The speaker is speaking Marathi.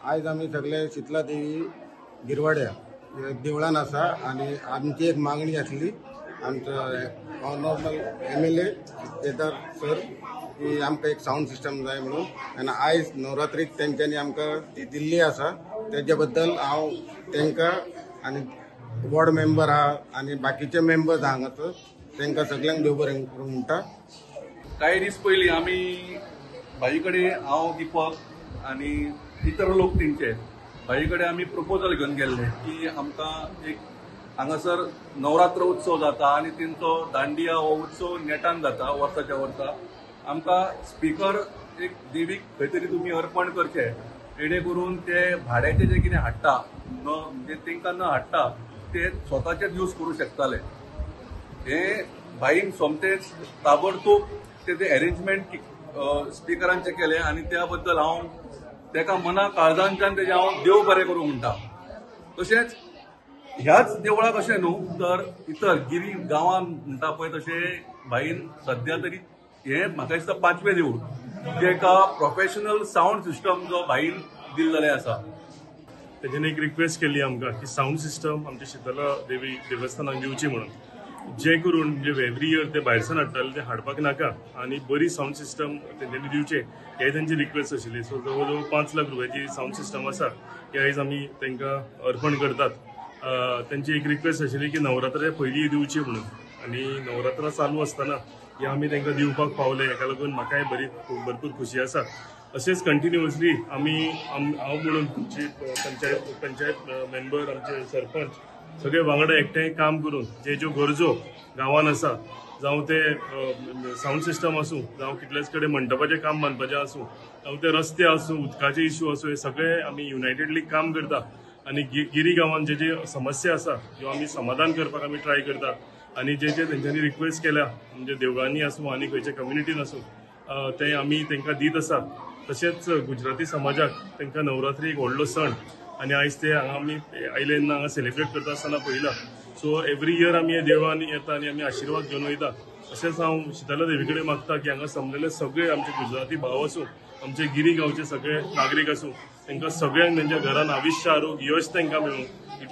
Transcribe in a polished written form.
आज आम्ही सगळे शीतला देवी गिरवाड्या देवळान आसा आणि आमची एक मागणी असली आमचं ऑनरेबल MLA केदार सर की आमकां एक साऊंड सिस्टम जाय म्हणून आणि आयज नवरात्रीक तेंच्यांनी आमकां ती दिल्ली आसा त्याच्या बद्दल हांव तेंकां आणि वॉर्ड मेंबर आहा आणि बाकीचे मेंबर्स हांगासर तेंकां सगळ्यांक देव बरें करूं म्हणटा। काही दीस पयलीं आमी भाई कडेन हांव दीपक आनी इतर लोक तेंचे भाई कडेन आमी प्रपोजल घेवन गेल्ले की आमकां एक हांगासर नवरात्र उत्सव जाता आणि तेंचो दांडिया हो उत्सव नेटान जाता वर्साच्या वर्सा आमकां स्पीकर एक देवीक खंय तरी तुमी अर्पण करचे जेणे करून ते भाड्याचे जे कितें हाडटा म्हणजे तेंकां न हाडटा ते स्वताचेच यूज करूं शकताले। हे भाईन सोमतेच ताबडतोब ते अरेंजमेंट स्पीकरांचे केले आणि त्या बद्दल हांव तेका मना काळजांच्यान तेजे हांव देव बरें करूं म्हणटा। तशेंच ह्याच देवळाक अशें न्हू तर इतर गिरी गांवांत म्हणटा पळय तशें भाईन सध्या तरी हे म्हाका दिसता 5वें देवूळ जेका प्रोफेशनल साऊंड सिस्टम जो भाईन दिल्लेले आसा। तेजेन एक रिक्वेस्ट केली आमकां की साऊंड सिस्टम आमच्या शीतला देवी देवस्थानाक दिवची म्हणून जे करून म्हणजे एवरी इयर ते भायरसान हाडटाले ते हाडपाक नाका आणि बरी साऊंड सिस्टम तेंच्यांनी दिवचे हे तेंची रिक्वेस्ट आशिल्ली। सो जवळ जवळ 5 लाख रुपयाची साऊंड सिस्टम आसा ती आयज आमी तेंकां अर्पण करतात। तेंची एक रिक्वेस्ट आशिल्ली की नवरात्राच्या पयलीं दिवची म्हणून आणि नवरात्रां चालू आसतना हे आमी तेंकां दिवपाक पावले हेका लागून म्हाकाय भरपूर खुशी आसा। अशेंच कंटिन्युअसली आमी हांव म्हणून पंचायत मेंबर आमचे सरपंच सगळे वांगडा एकठांय काम करून ज्यो गरजो गांवांत आसा जावं ते साऊंड सिस्टम आसूं जावं कितलेच कडेन मंडपाचें काम बांदपाचें आसूं जावं ते रस्ते आसूं उदकाचे इश्यू आसूं हे सगळे आमी युनायटेडली काम करता आणि गिरी गांवांत जे समस्या आसा ज्यो आमी समाधान करपाक आमी ट्राय करतात आणि जे तेंच्यांनी रिक्वेस्ट केल्या म्हणजे देवळांनी आसूं आनी खंयच्या कम्युनिटीन आसूं ते आमी तेंकां दीत आसा। तशेंच गुजराती समाजाक तेंकां नवरात्री एक व्हडलो सण आणि आयज ते हांगा आमी आयले तेन्ना हांगा सेलिब्रेट करता आसतना पळयला। सो एवरी इयर आमी हे देवळांनी येता आणि आमी आशिर्वाद घेवन वयता। तशेंच हांव शीतला देवी कडेन मागता की हांगा जमलेले सगळे आमचे गुजराती भाव आसूं आमचे गिरी गांवचे सगळे नागरीक आसूं तेंकां सगळ्यांक तेंच्या घरान आयुश्य आरोग्य यश तेंकां मेळूं